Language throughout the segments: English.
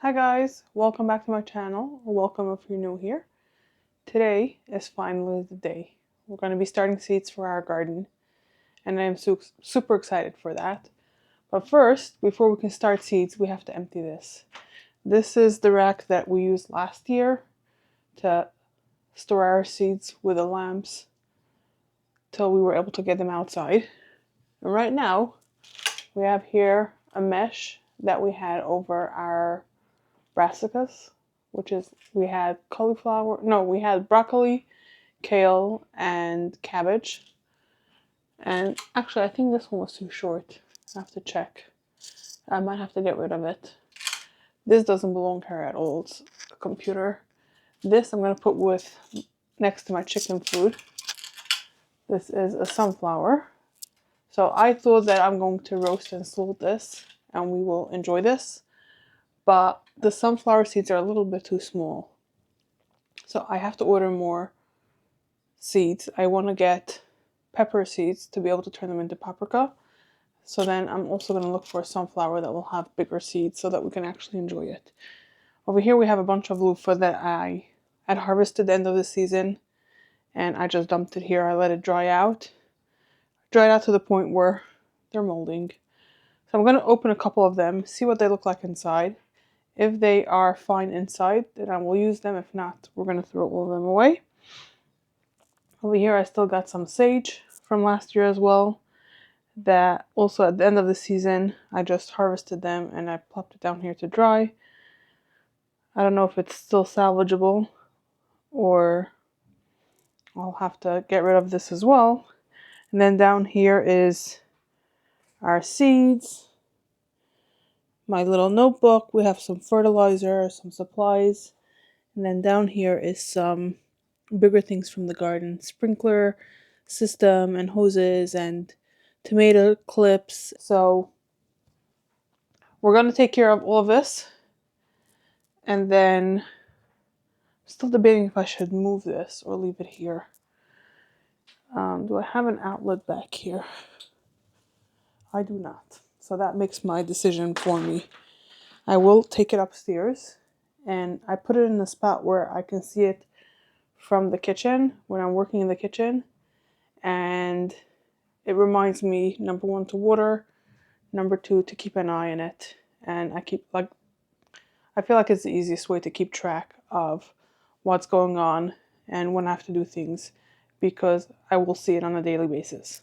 Hi guys, welcome back to my channel, or welcome if you're new here. Today is finally the day. We're going to be starting seeds for our garden, and I'm super excited for that. But first, before we can start seeds, we have to empty this. This is the rack that we used last year to store our seeds with the lamps till we were able to get them outside. And right now, we have here a mesh that we had over our brassicas, which is we had broccoli, kale, and cabbage. And actually, I think this one was too short. I have to check. I might have to get rid of it. This doesn't belong here at all. It's a computer. This I'm going to put next to my chicken food. This is a sunflower. So I thought that I'm going to roast and salt this, and we will enjoy this. But the sunflower seeds are a little bit too small. So I have to order more seeds. I want to get pepper seeds to be able to turn them into paprika. So then I'm also going to look for a sunflower that will have bigger seeds so that we can actually enjoy it. Over here we have a bunch of loofah that I had harvested at the end of the season, and I just dumped it here. I let it dry out. Dried out to the point where they're molding. So I'm going to open a couple of them, see what they look like inside. If they are fine inside, then I will use them. If not, we're going to throw all of them away. Over here I still got some sage from last year as well. That also at the end of the season, I just harvested them and I plopped it down here to dry. I don't know if it's still salvageable or I'll have to get rid of this as well. And then down here is our seeds. My little notebook, we have some fertilizer, some supplies. And then down here is some bigger things from the garden. Sprinkler system and hoses and tomato clips. So we're going to take care of all of this. And then I'm still debating if I should move this or leave it here. Do I have an outlet back here? I do not. So that makes my decision for me. I will take it upstairs and I put it in a spot where I can see it from the kitchen when I'm working in the kitchen. And it reminds me, number one, to water, number two, to keep an eye on it. And I feel like it's the easiest way to keep track of what's going on and when I have to do things, because I will see it on a daily basis.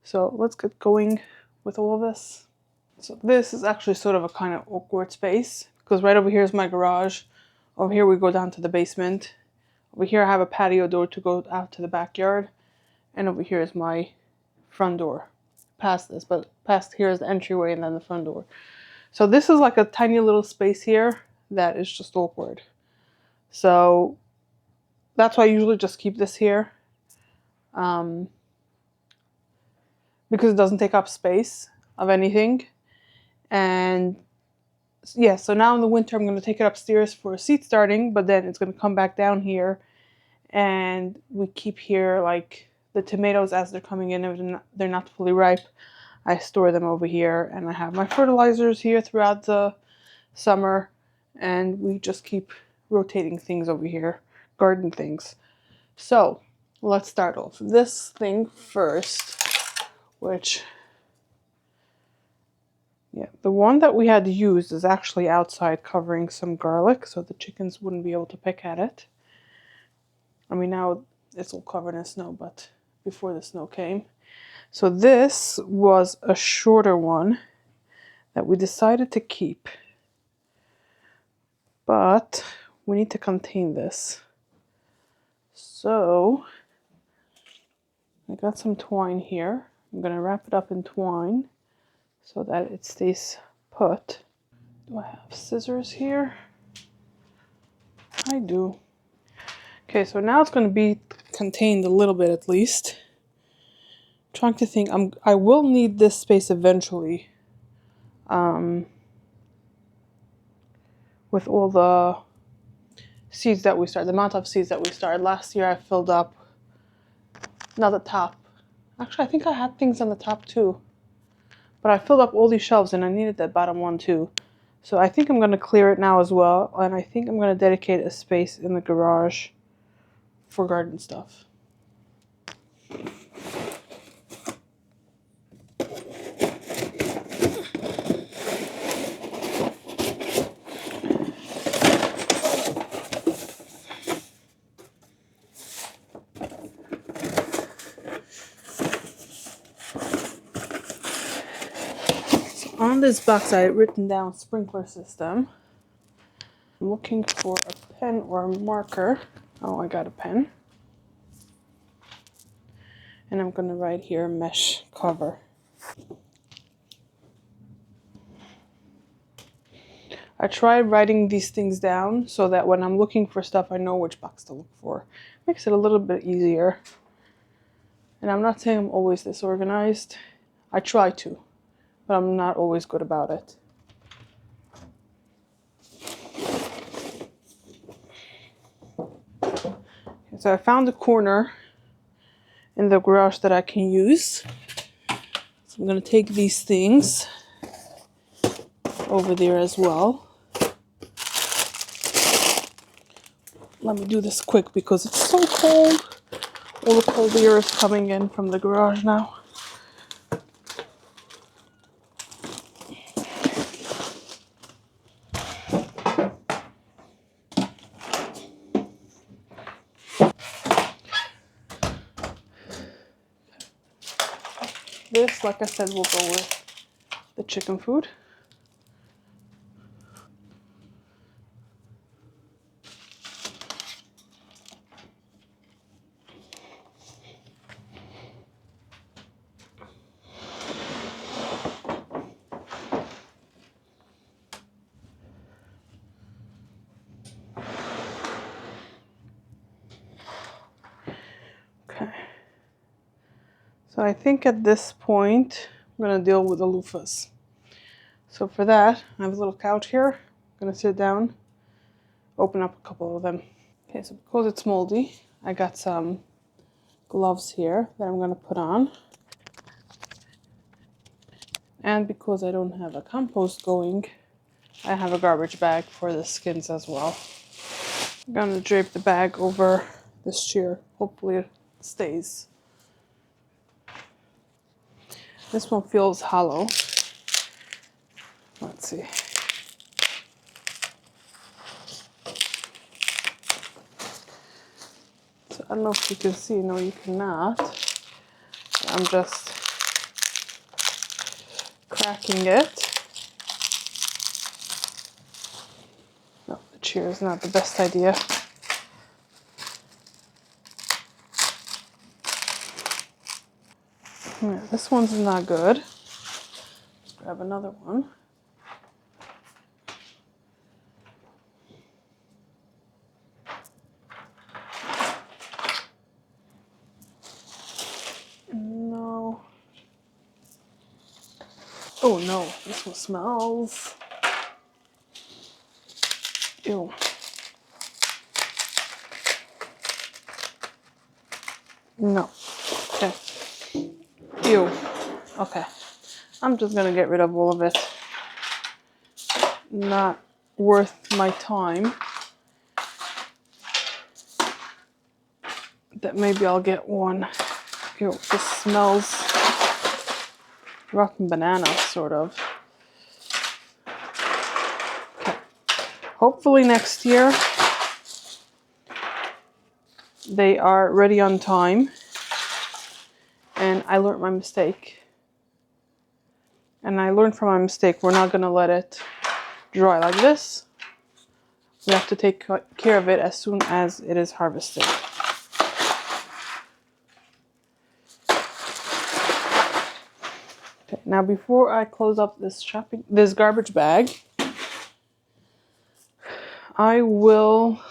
So let's get going with all of this. So this is actually sort of a kind of awkward space because right over here is my garage. Over here we go down to the basement. Over here I have a patio door to go out to the backyard. And over here is my front door. Past this, but past here is the entryway and then the front door. So this is like a tiny little space here that is just awkward. So that's why I usually just keep this here. Because it doesn't take up space of anything. And yeah, so now in the winter I'm going to take it upstairs for seed starting, but then it's going to come back down here. And we keep here like the tomatoes as they're coming in. If they're not fully ripe, I store them over here. And I have my fertilizers here throughout the summer. And we just keep rotating things over here, garden things. So let's start off this thing first, which, yeah, the one that we had used is actually outside covering some garlic so the chickens wouldn't be able to pick at it. I mean, now it's all covered in snow, but before the snow came. So this was a shorter one that we decided to keep. But we need to contain this. So I got some twine here. I'm going to wrap it up in twine so that it stays put. Do I have scissors here? I do. Okay, so now it's going to be contained a little bit at least. I'm trying to think. I will need this space eventually. With all the seeds that we started, the amount of seeds that we started. Last year I filled up, not the top. Actually, I think I had things on the top too. But I filled up all these shelves and I needed that bottom one too. So I think I'm going to clear it now as well, and I think I'm going to dedicate a space in the garage for garden stuff. On this box, I had written down sprinkler system. I'm looking for a pen or a marker. Oh, I got a pen. And I'm going to write here mesh cover. I tried writing these things down so that when I'm looking for stuff, I know which box to look for. Makes it a little bit easier. And I'm not saying I'm always this organized. I try to, but I'm not always good about it. So I found a corner in the garage that I can use. So I'm going to take these things over there as well. Let me do this quick because it's so cold. All the cold air is coming in from the garage now. This, like I said, will go with the chicken food. Okay. So I think at this point, I'm going to deal with the loofahs. So for that, I have a little couch here. I'm going to sit down, open up a couple of them. Okay, so because it's moldy, I got some gloves here that I'm going to put on. And because I don't have a compost going, I have a garbage bag for the skins as well. I'm going to drape the bag over this chair. Hopefully it stays. This one feels hollow. Let's see. So I don't know if you can see. No, you cannot. I'm just cracking it. No, the chair is not the best idea. Yeah, this one's not good. Let's grab another one. No. Oh no, this one smells. Ew. No. Okay. Ew. Okay. I'm just gonna get rid of all of it. Not worth my time. That maybe I'll get one. Ew, this smells rotten banana, sort of. Okay. Hopefully next year they are ready on time. And I learned my mistake. And I learned from my mistake, we're not gonna let it dry like this. We have to take care of it as soon as it is harvested. Okay, now before I close up this garbage bag, I will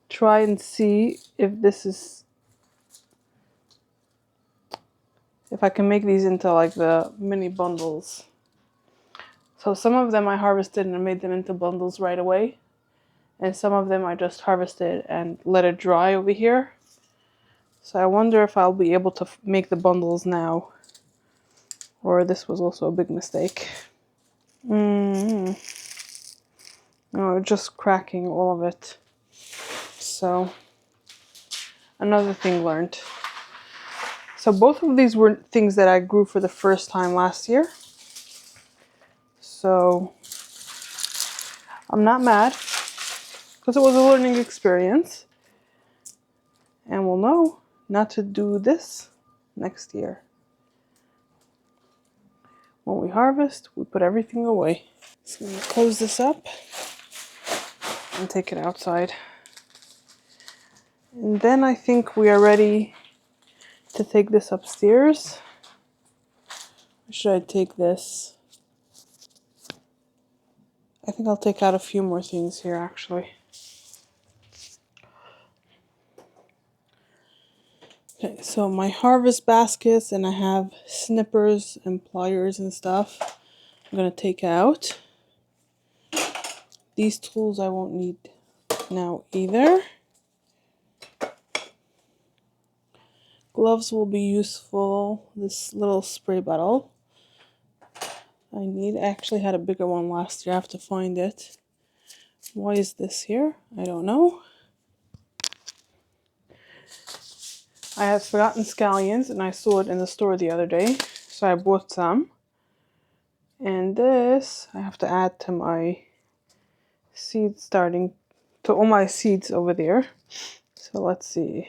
try and see if if I can make these into like the mini bundles. So some of them I harvested and made them into bundles right away. And some of them I just harvested and let it dry over here. So I wonder if I'll be able to make the bundles now. Or this was also a big mistake. No, just cracking all of it. So, another thing learned. So both of these were things that I grew for the first time last year. So, I'm not mad because it was a learning experience. And we'll know not to do this next year. When we harvest, we put everything away. So I'm going to close this up and take it outside. And then I think we are ready to take this upstairs. Or should I take this? I think I'll take out a few more things here actually. Okay, so my harvest baskets, and I have snippers and pliers and stuff I'm going to take out. These tools I won't need now either. Gloves will be useful. This little spray bottle I actually had a bigger one last year. I have to find it. Why is this here? I don't know. I had forgotten scallions and I saw it in the store the other day, so I bought some. And this I have to add to my seeds, to all my seeds over there. So let's see.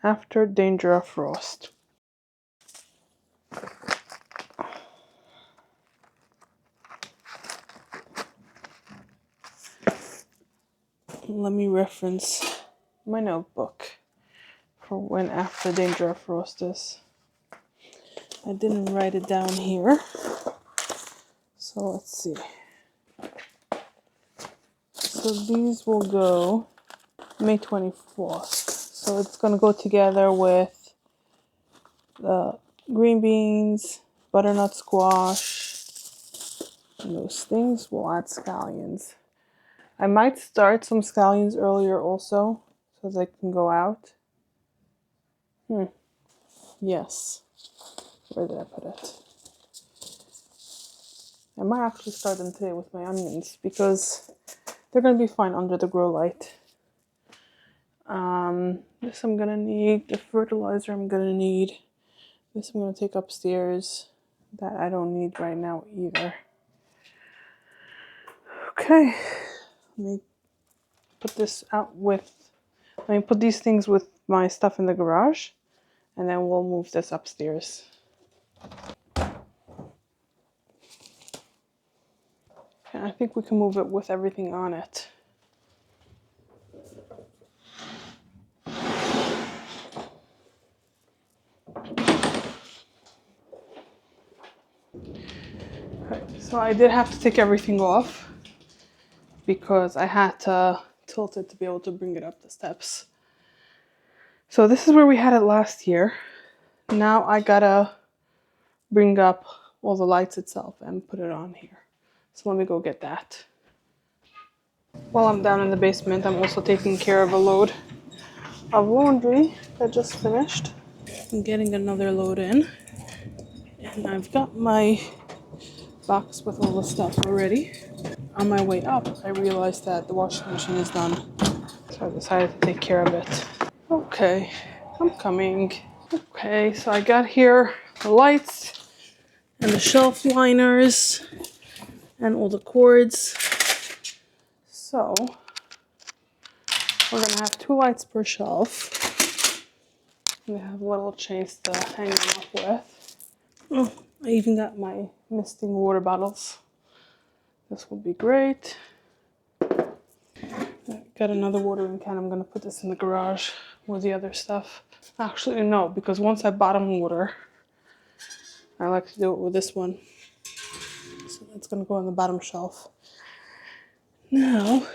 After danger of frost. Let me reference my notebook for when after danger of frost is. I didn't write it down here. So let's see. So these will go May 24th. So it's going to go together with the green beans, butternut squash, and those things. We'll add scallions. I might start some scallions earlier also, so they can go out. Yes. Where did I put it? I might actually start them today with my onions because they're going to be fine under the grow light. This I'm going to need. The fertilizer I'm going to need. This I'm going to take upstairs. That I don't need right now either. Okay. Let me put these things with my stuff in the garage. And then we'll move this upstairs. And I think we can move it with everything on it. Okay, so I did have to take everything off because I had to tilt it to be able to bring it up the steps. So this is where we had it last year. Now I gotta bring up all the lights itself and put it on here. So let me go get that. While I'm down in the basement, I'm also taking care of a load of laundry that just finished. I'm getting another load in. And I've got my box with all the stuff already. On my way up, I realized that the washing machine is done. So I decided to take care of it. Okay, I'm coming. Okay, so I got here the lights and the shelf liners and all the cords. So we're gonna have 2 lights per shelf. We have little chains to hang them up with. Oh, I even got my misting water bottles. This will be great. I got another watering can. I'm gonna put this in the garage with the other stuff. Actually, no, because once I bottom water, I like to do it with this one. So that's gonna go on the bottom shelf. Now,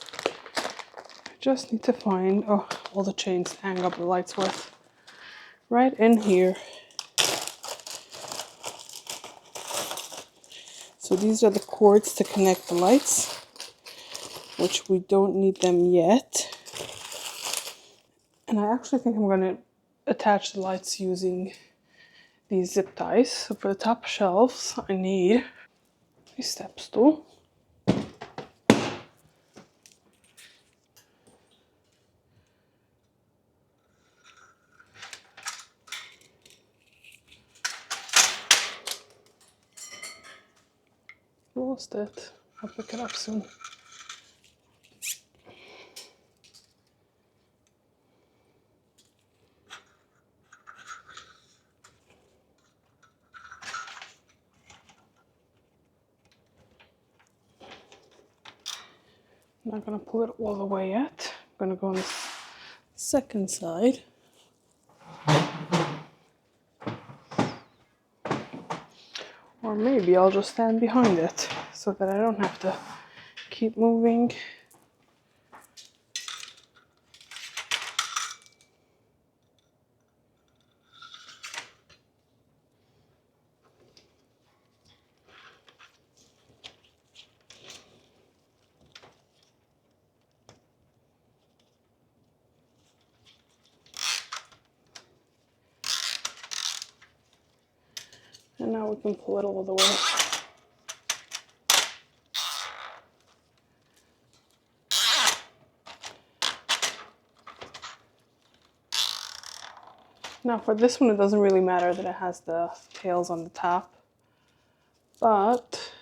I just need to find all the chains to hang up the lights with. Right in here. So these are the cords to connect the lights, which we don't need them yet. And I actually think I'm going to attach the lights using these zip ties. So for the top shelves, I need a step stool. Lost it. I'll pick it up soon. I'm not gonna pull it all the way yet. I'm gonna go on the second side. Or maybe I'll just stand behind it so that I don't have to keep moving. And now we can pull it all the way. Now for this one, it doesn't really matter that it has the tails on the top, but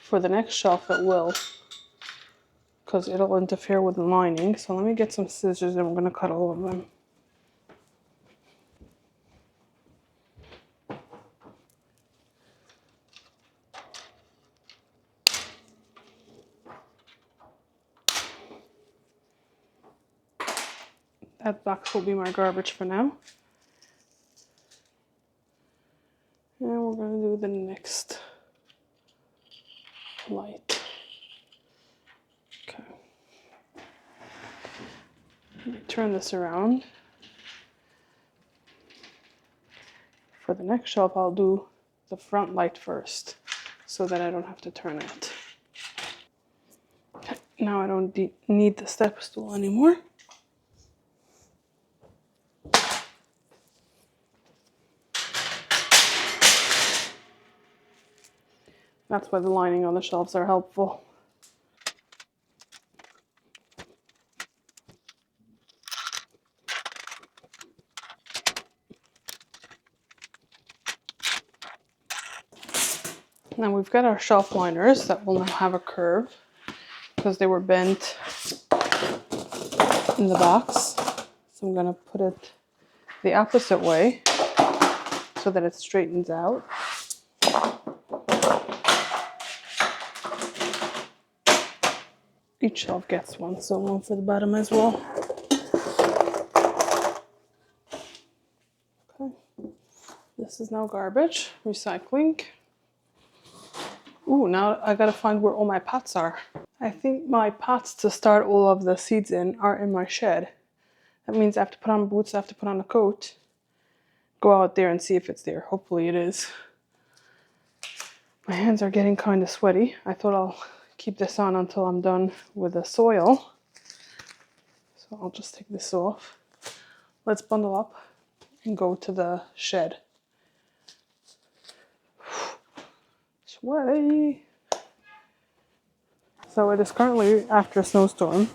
for the next shelf it will, because it'll interfere with the lining. So let me get some scissors and we're gonna cut all of them. That box will be my garbage for now. And we're going to do the next light. Okay. Let me turn this around. For the next shelf, I'll do the front light first so that I don't have to turn it. Okay. Now I don't need the step stool anymore. That's why the lining on the shelves are helpful. Now we've got our shelf liners that will now have a curve because they were bent in the box. So I'm going to put it the opposite way so that it straightens out. Each shelf gets one, so one for the bottom as well. Okay, this is now garbage, recycling. Ooh, now I gotta find where all my pots are. I think my pots to start all of the seeds in are in my shed. That means I have to put on boots, I have to put on a coat, go out there and see if it's there. Hopefully it is. My hands are getting kind of sweaty. I thought I'll keep this on until I'm done with the soil. So I'll just take this off. Let's bundle up and go to the shed. Sweaty. So it is currently after a snowstorm.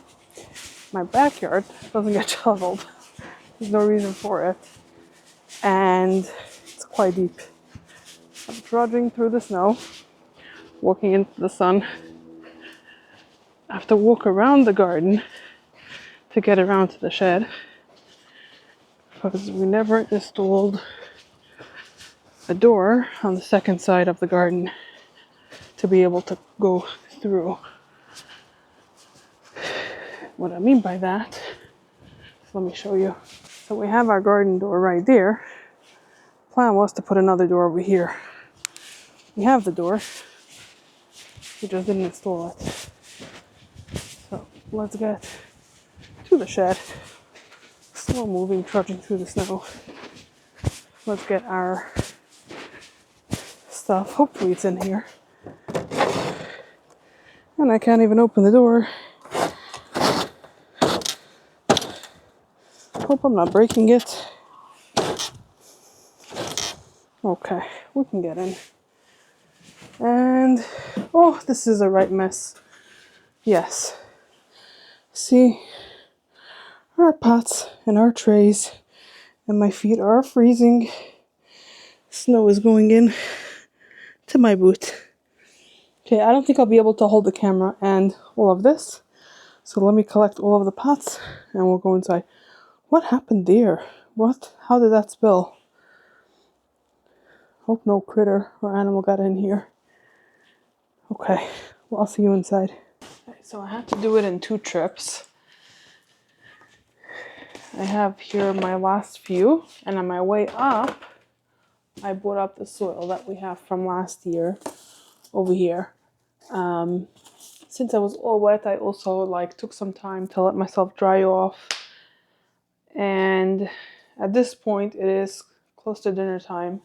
My backyard doesn't get shoveled. There's no reason for it. And it's quite deep. I'm trudging through the snow, walking into the sun. I have to walk around the garden to get around to the shed because we never installed a door on the second side of the garden to be able to go through. What I mean by that, let me show you. So we have our garden door right there. Plan was to put another door over here. We have the door, we just didn't install it. So let's get to the shed. Slow moving, trudging through the snow. Let's get our stuff. Hopefully it's in here. And I can't even open the door. Hope I'm not breaking it. Okay, we can get in. And, oh, this is a right mess. Yes. See, our pots and our trays, and my feet are freezing. Snow is going in to my boot. Okay, I don't think I'll be able to hold the camera and all of this. So let me collect all of the pots and we'll go inside. What happened there? What? How did that spill? Hope no critter or animal got in here. Okay, well, I'll see you inside. Okay, so I had to do it in 2 trips. I have here my last few, and on my way up, I brought up the soil that we have from last year over here. Since I was all wet, I also took some time to let myself dry off. And at this point, it is close to dinner time.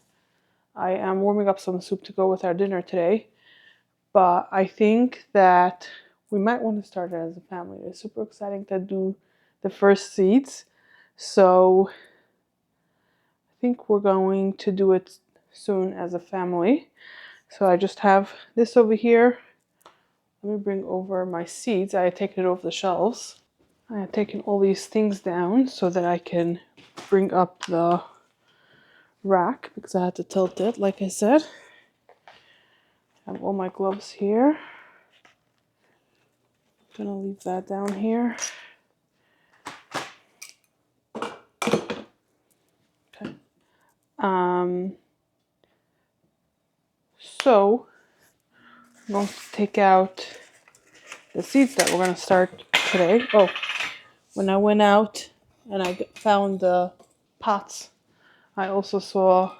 I am warming up some soup to go with our dinner today. But I think that we might want to start it as a family. It's super exciting to do the first seeds. So I think we're going to do it soon as a family. So I just have this over here. Let me bring over my seeds. I had taken it off the shelves. I had taken all these things down so that I can bring up the rack because I had to tilt it, like I said. I have all my gloves here. I'm gonna leave that down here. Okay. So I'm going to take out the seeds that we're going to start today. Oh, when I went out and I found the pots, I also saw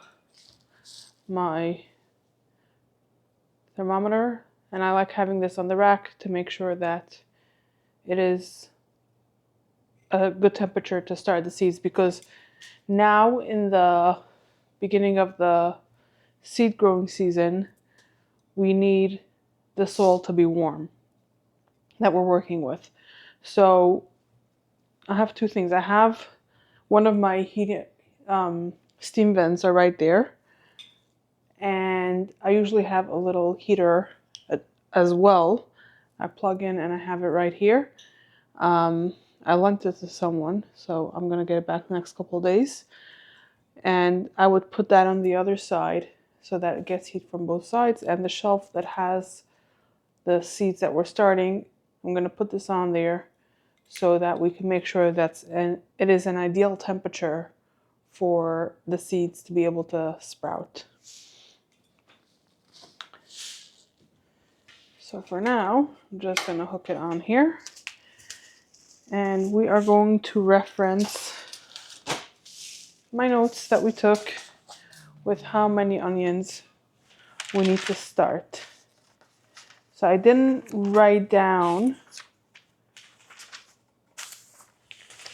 my thermometer, and I like having this on the rack to make sure that it is a good temperature to start the seeds, because now in the beginning of the seed growing season, we need the soil to be warm that we're working with. So I have 2 things. I have one of my heated steam vents are right there, and I usually have a little heater as well. I plug in and I have it right here. I lent it to someone, so I'm gonna get it back the next couple of days. And I would put that on the other side so that it gets heat from both sides. And the shelf that has the seeds that we're starting, I'm gonna put this on there so that we can make sure it is an ideal temperature for the seeds to be able to sprout. So for now, I'm just going to hook it on here. And we are going to reference my notes that we took with how many onions we need to start. So I didn't write down,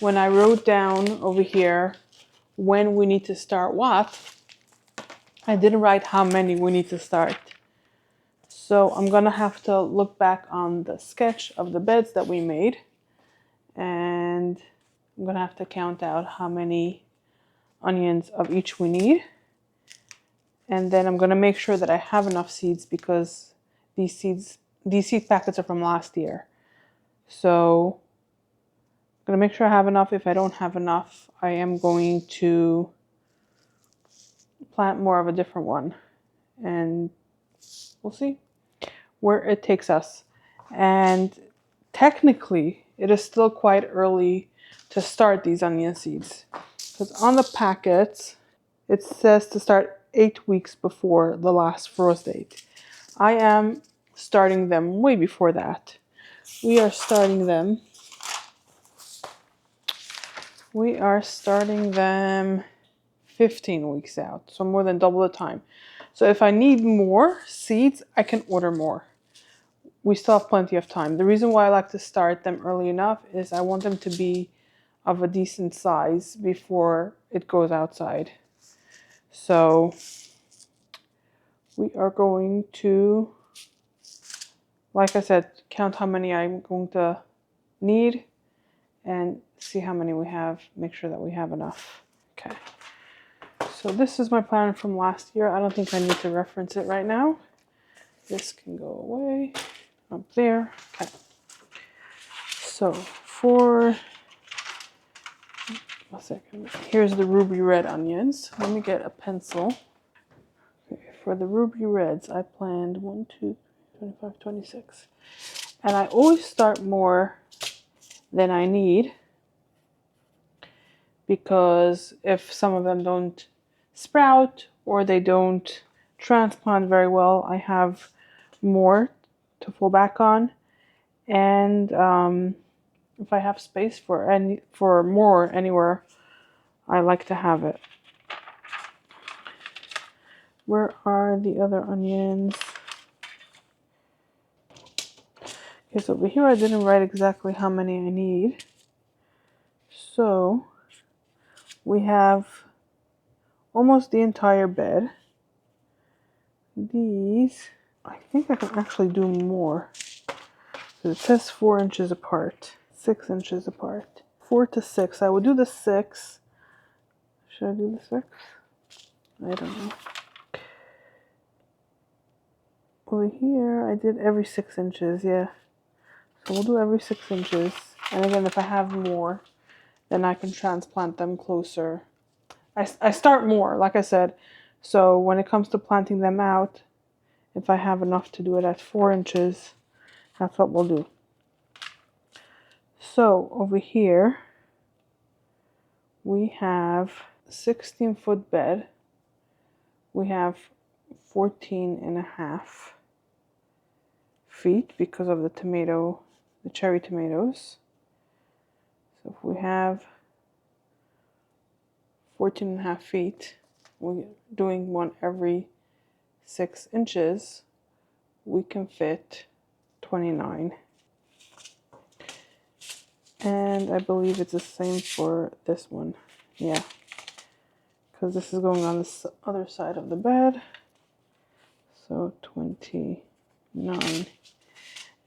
when I wrote down over here when we need to start what, I didn't write how many we need to start. So I'm gonna have to look back on the sketch of the beds that we made, and I'm gonna have to count out how many onions of each we need. And then I'm gonna make sure that I have enough seeds, because these seed packets are from last year. So I'm gonna make sure I have enough. If I don't have enough, I am going to plant more of a different one, and we'll see where it takes us. And technically, it is still quite early to start these onion seeds, because on the packets, it says to start 8 weeks before the last frost date. I am starting them way before that. We are starting them 15 weeks out, so more than double the time. So if I need more seeds, I can order more. We still have plenty of time. The reason why I like to start them early enough is I want them to be of a decent size before it goes outside. So we are going to, like I said, count how many I'm going to need and see how many we have, make sure that we have enough. Okay. So this is my plan from last year. I don't think I need to reference it right now. This can go away up there. Okay. So for a second, here's the ruby red onions. Let me get a pencil. Okay, for the ruby reds, I planned 1, 2, 3, 25, 26. And I always start more than I need, because if some of them don't sprout or they don't transplant very well, I have more to fall back on. And if I have space for more anywhere, I like to have it. Where are the other onions? Okay, so over here I didn't write exactly how many I need. So we have almost the entire bed. These, I think I can actually do more. So it says 4 inches apart, 6 inches apart. 4 to 6. I would do the 6. Should I do the 6? I don't know. Over here, I did every 6 inches, yeah. So we'll do every 6 inches. And again, if I have more, then I can transplant them closer. I start more, like I said. So when it comes to planting them out, if I have enough to do it at 4 inches, that's what we'll do. So over here, we have a 16-foot bed. We have 14.5 feet because of the cherry tomatoes. So if we have 14.5 feet, we're doing one every 6 inches, we can fit 29. And I believe it's the same for this one. Yeah, because this is going on the other side of the bed. So 29.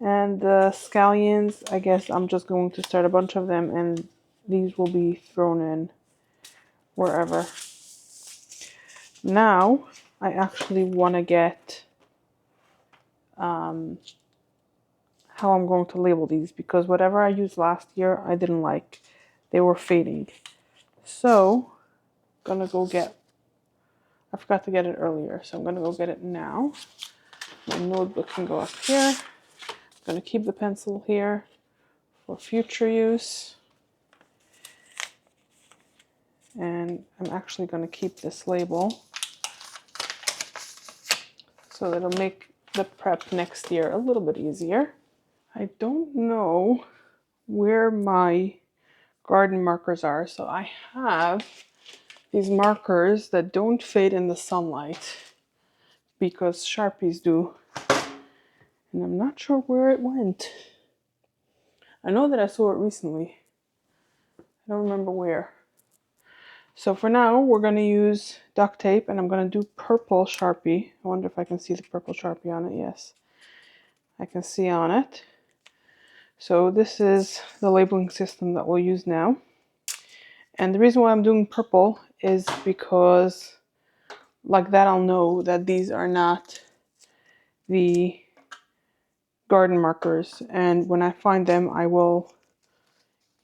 And the scallions, I guess I'm just going to start a bunch of them, and these will be thrown in wherever. Now, I actually want to get how I'm going to label these, because whatever I used last year, I didn't like. They were fading. So, I'm gonna go get, I forgot to get it earlier, so I'm gonna go get it now. My notebook can go up here. I'm gonna keep the pencil here for future use. And I'm actually gonna keep this label so that it'll make the prep next year a little bit easier. I don't know where my garden markers are, so I have these markers that don't fade in the sunlight because Sharpies do, and I'm not sure where it went. I know that I saw it recently. I don't remember where. So for now, we're going to use duct tape, and I'm going to do purple Sharpie. I wonder if I can see the purple Sharpie on it. Yes, I can see on it. So this is the labeling system that we'll use now. And the reason why I'm doing purple is because like that I'll know that these are not the garden markers. And when I find them, I will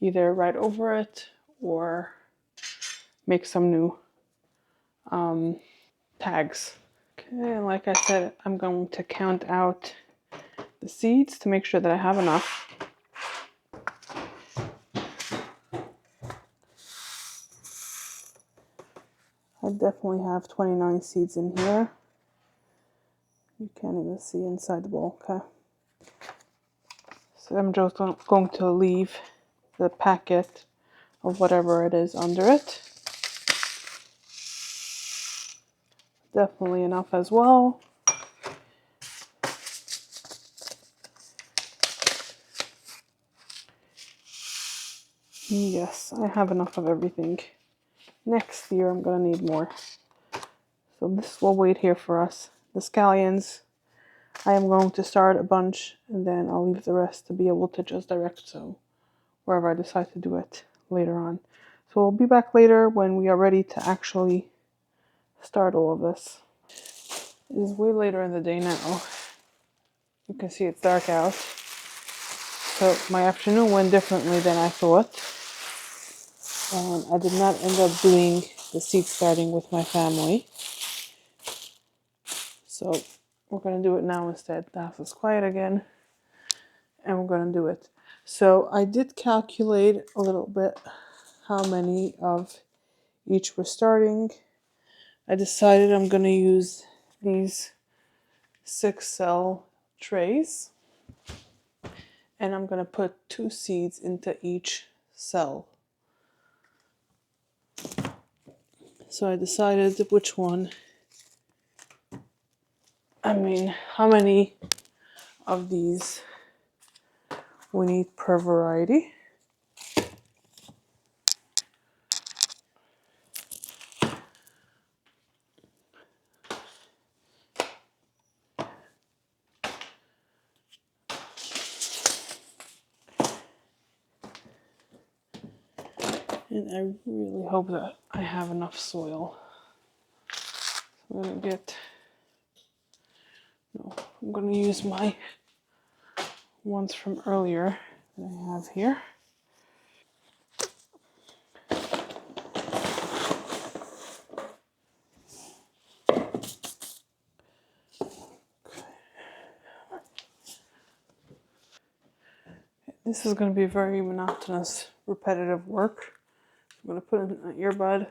either write over it or make some new tags. Okay, and like I said, I'm going to count out the seeds to make sure that I have enough. I definitely have 29 seeds in here. You can't even see inside the bowl, okay? So I'm just going to leave the packet of whatever it is under it. Definitely enough as well. Yes, I have enough of everything. Next year I'm gonna need more. So this will wait here for us. The scallions, I am going to start a bunch and then I'll leave the rest to be able to just direct so wherever I decide to do it later on. So we'll be back later when we are ready to actually start all of this. It is way later in the day now. You can see it's dark out. So my afternoon went differently than I thought. And I did not end up doing the seed starting with my family. So we're going to do it now instead. The house is quiet again. And we're going to do it. So I did calculate a little bit how many of each we're starting. I decided I'm going to use these 6-cell trays. And I'm going to put 2 seeds into each cell. So I decided which one, how many of these we need per variety. And I really hope that I have enough soil. I'm gonna use my ones from earlier that I have here. This is going to be very monotonous, repetitive work. I'm going to put in an earbud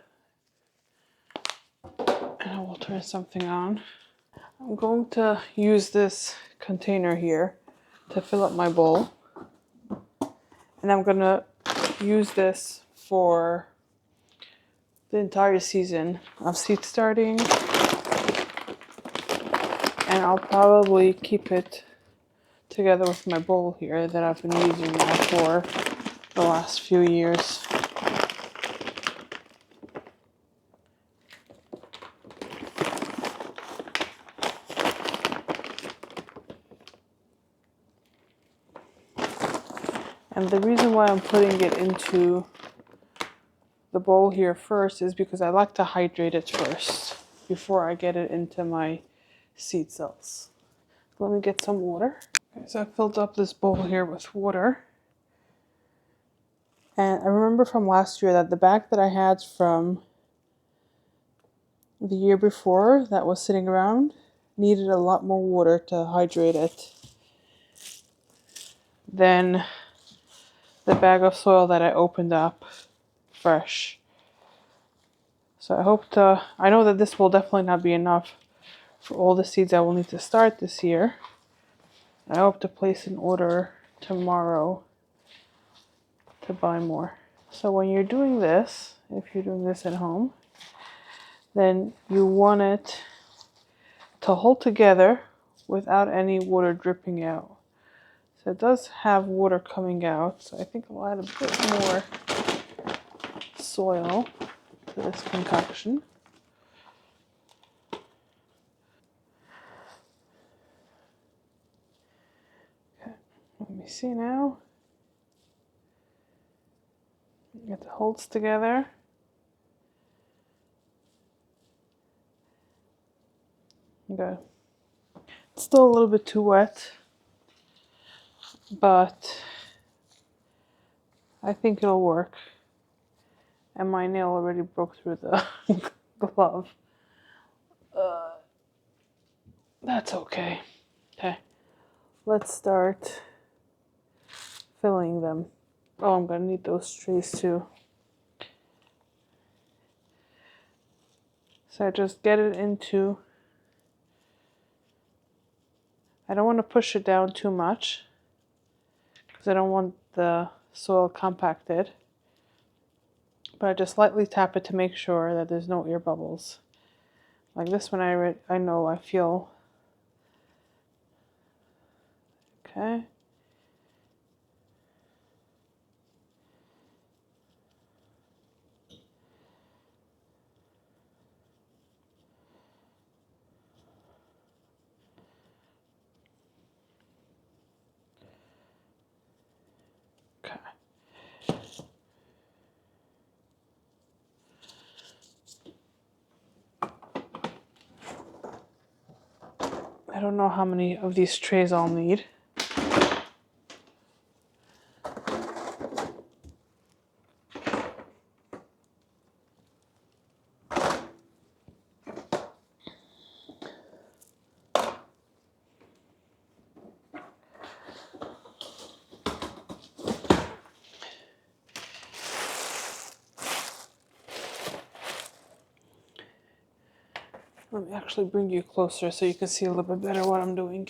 and I will turn something on. I'm going to use this container here to fill up my bowl. And I'm going to use this for the entire season of seed starting. And I'll probably keep it together with my bowl here that I've been using now for the last few years. And the reason why I'm putting it into the bowl here first is because I like to hydrate it first before I get it into my seed cells. Let me get some water. Okay, so I filled up this bowl here with water. And I remember from last year that the bag that I had from the year before that was sitting around needed a lot more water to hydrate it than the bag of soil that I opened up fresh. So I know that this will definitely not be enough for all the seeds I will need to start this year. I hope to place an order tomorrow to buy more. So when you're doing this, if you're doing this at home, then you want it to hold together without any water dripping out. So it does have water coming out, so I think I'll add a bit more soil to this concoction. Okay, let me see now. It holds together. Okay. It's still a little bit too wet, but I think it'll work. And my nail already broke through the glove. That's okay. Okay, let's start filling them. Oh, I'm gonna need those trays too. So I just get it into, I don't want to push it down too much because I don't want the soil compacted. But I just lightly tap it to make sure that there's no air bubbles. Like this one, I know I feel. Okay. Okay. I don't know how many of these trays I'll need. Let me actually bring you closer so you can see a little bit better what I'm doing.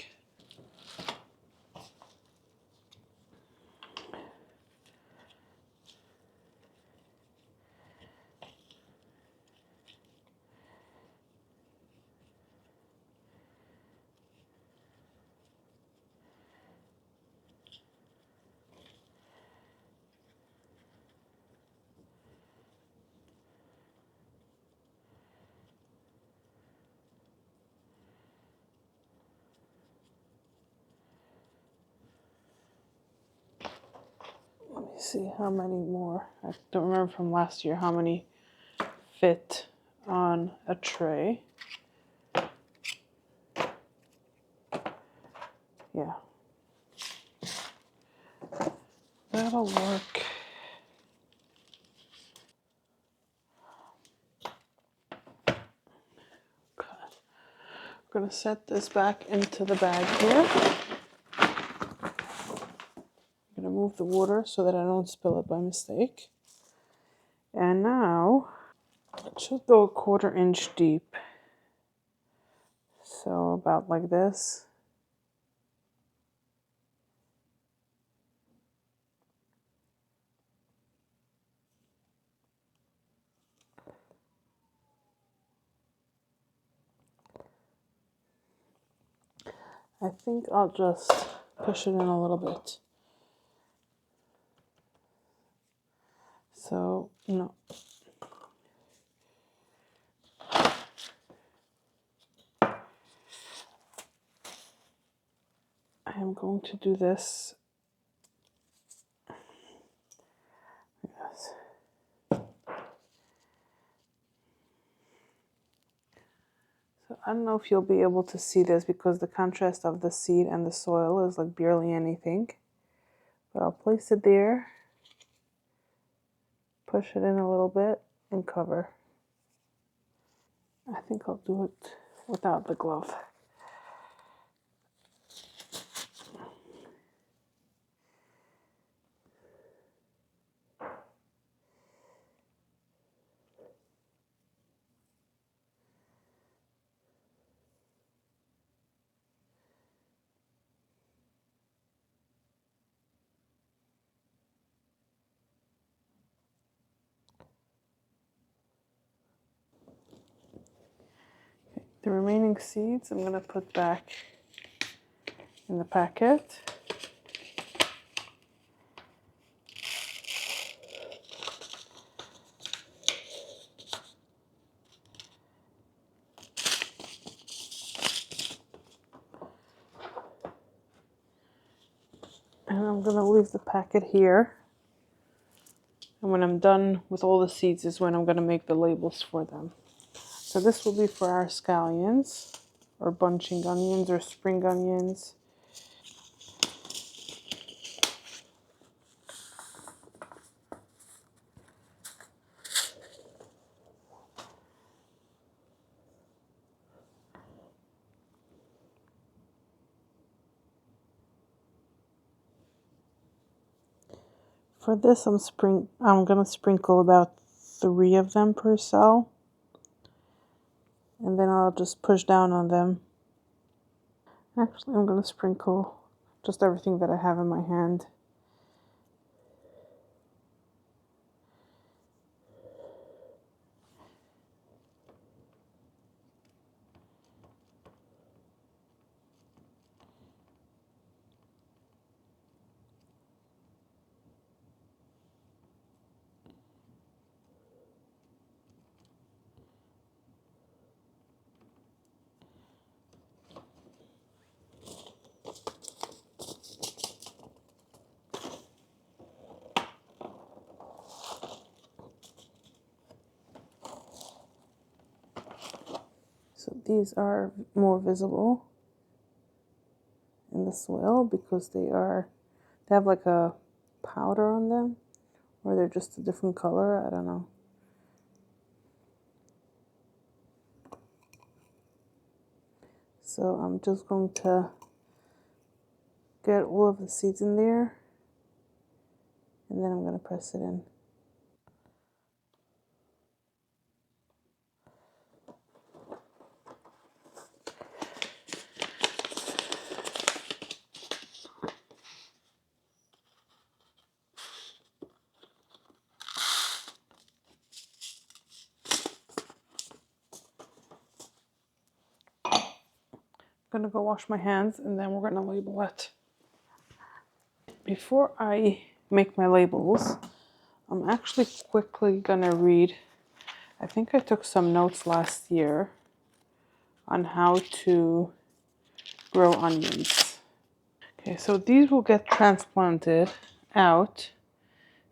Let me see how many more. I don't remember from last year how many fit on a tray. Yeah. That'll work. Okay. I'm gonna set this back into the bag here. I'm gonna move the water so that I don't spill it by mistake. And now it should go 1/4 inch deep. So about like this. I think I'll just push it in a little bit. So, no. I am going to do this. Yes. So I don't know if you'll be able to see this because the contrast of the seed and the soil is like barely anything. But I'll place it there, push it in a little bit, and cover. I think I'll do it without the glove. The remaining seeds I'm going to put back in the packet. And I'm going to leave the packet here. And when I'm done with all the seeds is when I'm going to make the labels for them. So this will be for our scallions, or bunching onions, or spring onions. For this, I'm gonna sprinkle about 3 of them per cell, and then I'll just push down on them. Actually, I'm gonna sprinkle just everything that I have in my hand. So these are more visible. in the soil because they have like a powder on them, or they're just a different color. I don't know. So I'm just going to get all of the seeds in there, and then I'm going to press it in. I'm gonna go wash my hands and then we're gonna label it. Before I make my labels, I'm actually quickly gonna read. I think I took some notes last year on how to grow onions. Okay, so these will get transplanted out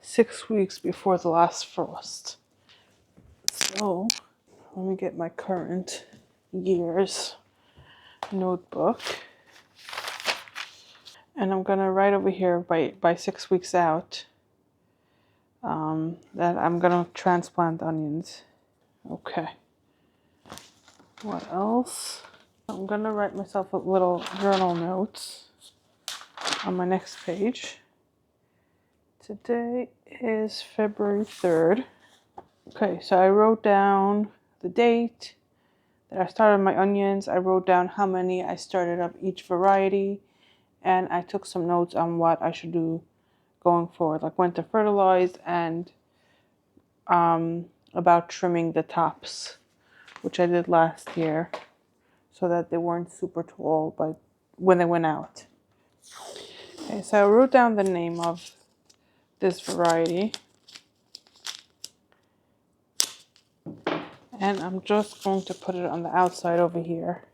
6 weeks before the last frost. So let me get my current year's notebook. And I'm gonna write over here by 6 weeks out that I'm gonna transplant onions. Okay. What else? I'm gonna write myself a little journal notes on my next page. Today is February 3rd. Okay, so I wrote down the date that I started my onions. I wrote down how many I started up each variety, and I took some notes on what I should do going forward, like when to fertilize and about trimming the tops, which I did last year, so that they weren't super tall but when they went out. Okay, so I wrote down the name of this variety, and I'm just going to put it on the outside over here.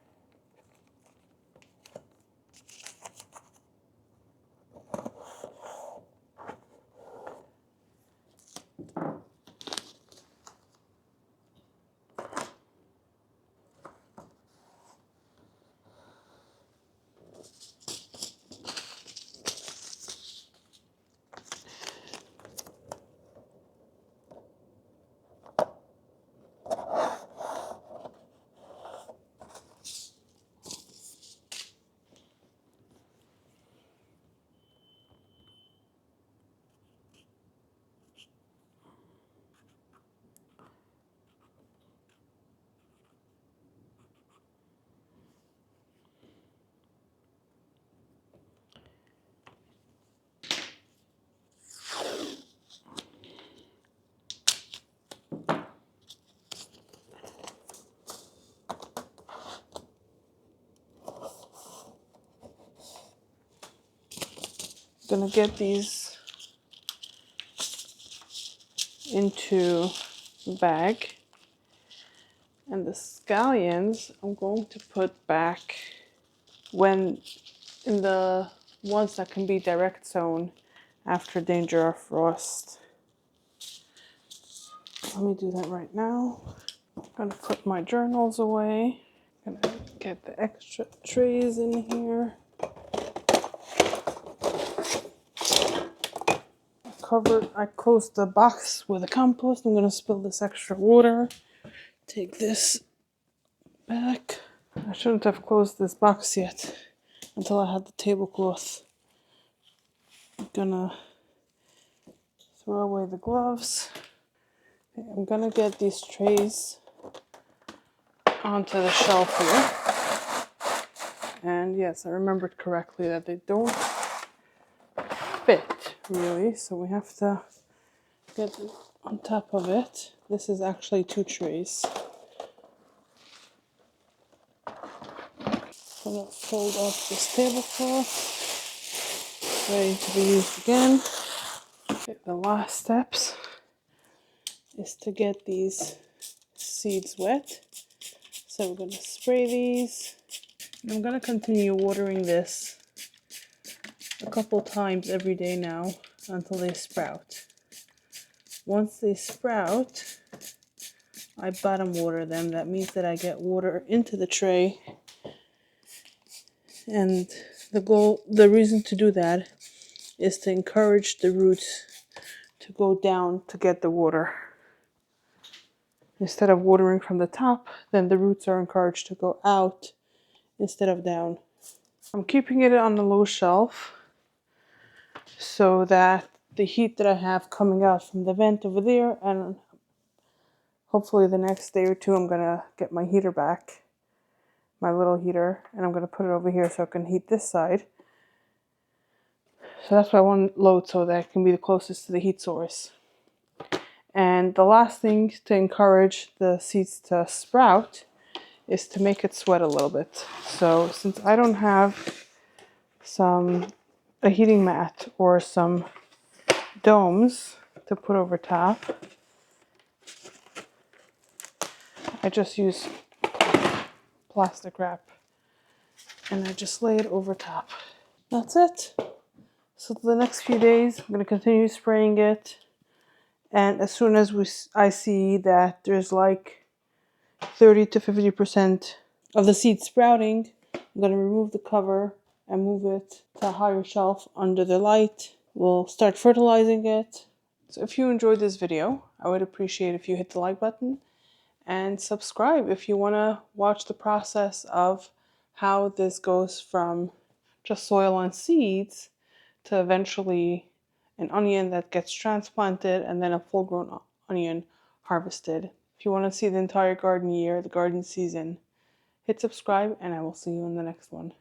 I'm gonna get these into the bag, and the scallions I'm going to put back when in the ones that can be direct sown after danger of frost. Let me do that right now. I'm gonna put my journals away. I'm gonna get the extra trays in here. I closed the box with a compost. I'm gonna spill this extra water. Take this back. I shouldn't have closed this box yet until I had the tablecloth. I'm gonna throw away the gloves. Okay, I'm gonna get these trays onto the shelf here. And yes, I remembered correctly that they don't fit really, so we have to get on top of it. This is actually 2 trays. I'm gonna fold up this tablecloth, ready to be used again. Okay, the last steps is to get these seeds wet. So we're gonna spray these. And I'm gonna continue watering this a couple times every day now until they sprout. Once they sprout, I bottom water them. That means that I get water into the tray And the reason to do that is to encourage the roots to go down to get the water. Instead of watering from the top, then the roots are encouraged to go out instead of down. I'm keeping it on the low shelf so that the heat that I have coming out from the vent over there, and hopefully the next day or two I'm gonna get my heater back, my little heater, and I'm gonna put it over here so I can heat this side. So that's why I want load, so that it can be the closest to the heat source. And the last thing to encourage the seeds to sprout is to make it sweat a little bit. So since I don't have a heating mat or some domes to put over top, I just use plastic wrap and I just lay it over top. That's it. So the next few days I'm going to continue spraying it, and as soon as I see that there's like 30 to 50% of the seed sprouting, I'm going to remove the cover and move it to a higher shelf under the light. We'll start fertilizing it. So if you enjoyed this video, I would appreciate if you hit the like button and subscribe if you want to watch the process of how this goes from just soil and seeds to eventually an onion that gets transplanted and then a full-grown onion harvested. If you want to see the entire garden year, the garden season, hit subscribe and I will see you in the next one.